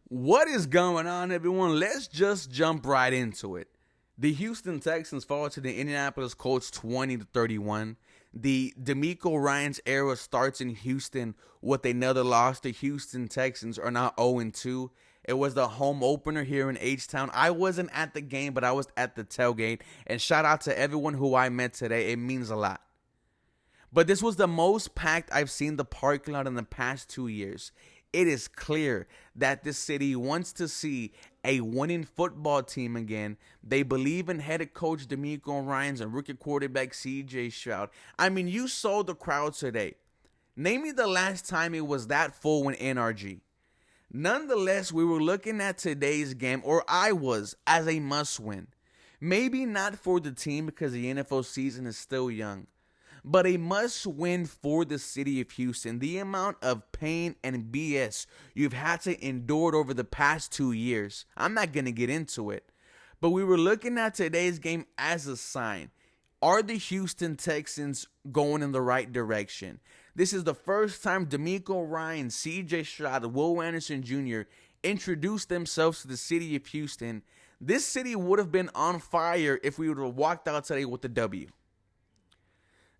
What is going on, everyone? Let's just jump right into it. The Houston Texans fall to the Indianapolis Colts 20-31. The DeMeco Ryans era starts in Houston with another loss. The Houston Texans are now 0-2. It was the home opener here in H-Town. I wasn't at the game, but I was at the tailgate. And shout out to everyone who I met today. It means a lot. But this was the most packed I've seen the parking lot in the past 2 years. It is clear that this city wants to see a winning football team again. They believe in head coach DeMeco Ryans and rookie quarterback CJ Stroud. I mean, you saw the crowd today. Name me the last time it was that full in NRG. Nonetheless, we were looking at today's game, or I was, as a must-win. Maybe not for the team because the NFL season is still young, but a must-win for the city of Houston. The amount of pain and BS you've had to endure over the past 2 years, I'm not going to get into it. But we were looking at today's game as a sign. Are the Houston Texans going in the right direction? This is the first time DeMeco Ryans, CJ Stroud, Will Anderson Jr. introduced themselves to the city of Houston. This city would have been on fire if we would have walked out today with the W.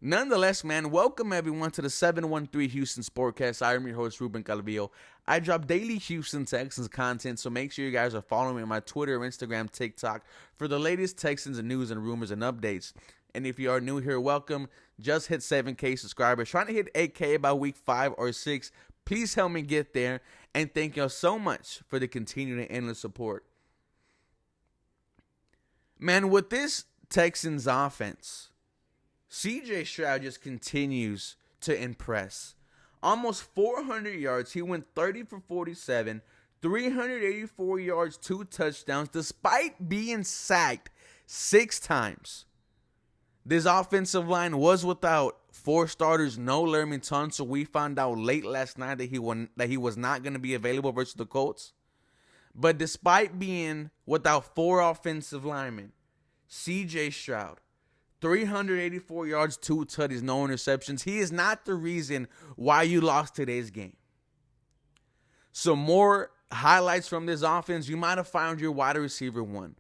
Nonetheless, man, welcome everyone to the 713 Houston Sportcast. I am your host, Ruben Calvillo. I drop daily Houston Texans content, so make sure you guys are following me on my Twitter, Instagram, TikTok for the latest Texans news and rumors and updates. And if you are new here, welcome. Just hit 7K subscribers. Trying to hit 8K by week 5 or 6. Please help me get there. And thank y'all so much for the continued and endless support. Man, with this Texans offense, CJ Stroud just continues to impress. Almost 400 yards. He went 30 for 47, 384 yards, 2 touchdowns, despite being sacked 6 times. This offensive line was without 4 starters, no Lerman Tunsil. We found out late last night that he was not going to be available versus the Colts. But despite being without 4 offensive linemen, CJ Stroud, 384 yards, 2 tutties, no interceptions. He is not the reason why you lost today's game. Some more highlights from this offense. You might have found your wide receiver one.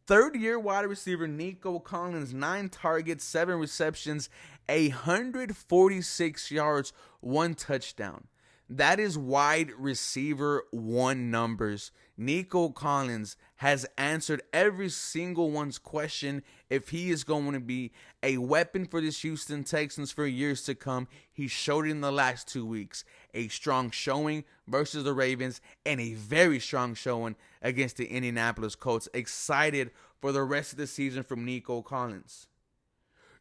Third-year wide receiver Nico Collins, 9 targets, 7 receptions, 146 yards, 1 touchdown. That is wide receiver one numbers. Nico Collins has answered every single one's question if he is going to be a weapon for this Houston Texans for years to come. He showed it in the last 2 weeks. A strong showing versus the Ravens and a very strong showing against the Indianapolis Colts. Excited for the rest of the season from Nico Collins.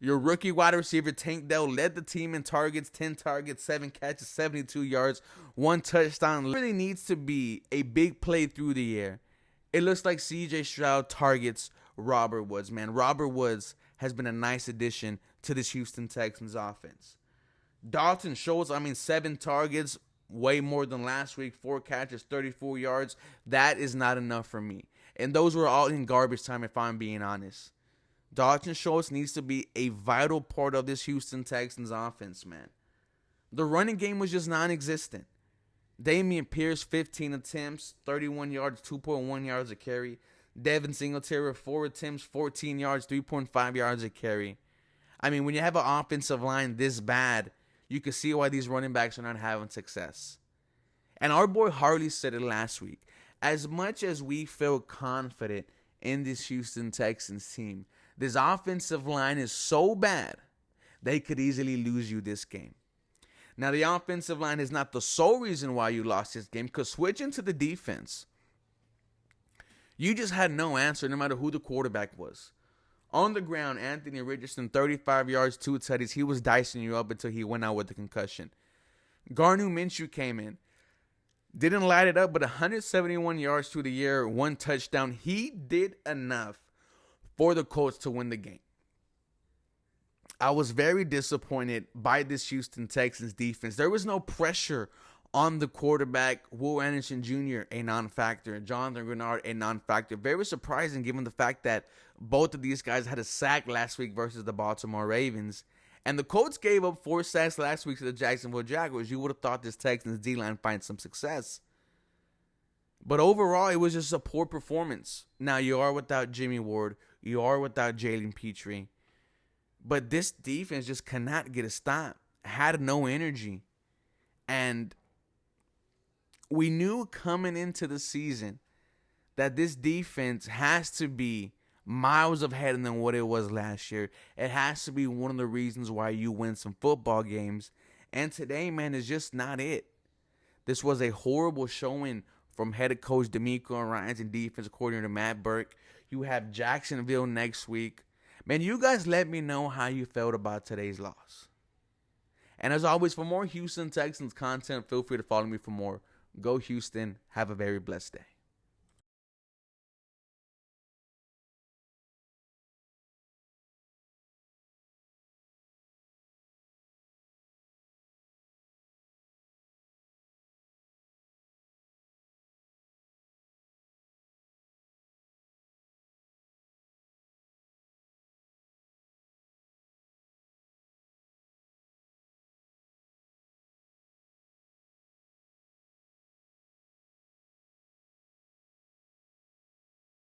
Your rookie wide receiver, Tank Dell, led the team in targets, 10 targets, 7 catches, 72 yards, 1 touchdown. Really needs to be a big play through the air. It looks like CJ Stroud targets Robert Woods, man. Robert Woods has been a nice addition to this Houston Texans offense. Dalton Schultz, 7 targets, way more than last week, 4 catches, 34 yards. That is not enough for me. And those were all in garbage time, if I'm being honest. Dalton Schultz needs to be a vital part of this Houston Texans offense, man. The running game was just non-existent. Damian Pierce, 15 attempts, 31 yards, 2.1 yards a carry. Devin Singletary, 4 attempts, 14 yards, 3.5 yards a carry. When you have an offensive line this bad, you can see why these running backs are not having success. And our boy Harley said it last week. As much as we feel confident in this Houston Texans team, this offensive line is so bad, they could easily lose you this game. Now, the offensive line is not the sole reason why you lost this game, because switching to the defense, you just had no answer no matter who the quarterback was. On the ground, Anthony Richardson, 35 yards, 2 tutties. He was dicing you up until he went out with the concussion. Gardner Minshew came in. Didn't light it up, but 171 yards through the air, 1 touchdown. He did enough for the Colts to win the game. I was very disappointed by this Houston Texans defense. There was no pressure on the quarterback. Will Anderson Jr., a non-factor. Jonathan Grenard, a non-factor. Very surprising given the fact that both of these guys had a sack last week versus the Baltimore Ravens. And the Colts gave up 4 sacks last week to the Jacksonville Jaguars. You would have thought this Texans D-line find some success. But overall, it was just a poor performance. Now, you are without Jimmy Ward. You are without Jalen Petrie. But this defense just cannot get a stop. Had no energy. And we knew coming into the season that this defense has to be miles ahead than what it was last year. It has to be one of the reasons why you win some football games. And today, man, is just not it. This was a horrible showing from head coach D'Amico Ryans and defense coordinator Matt Burke. You have Jacksonville next week. Man, you guys let me know how you felt about today's loss. And as always, for more Houston Texans content, feel free to follow me for more. Go Houston. Have a very blessed day.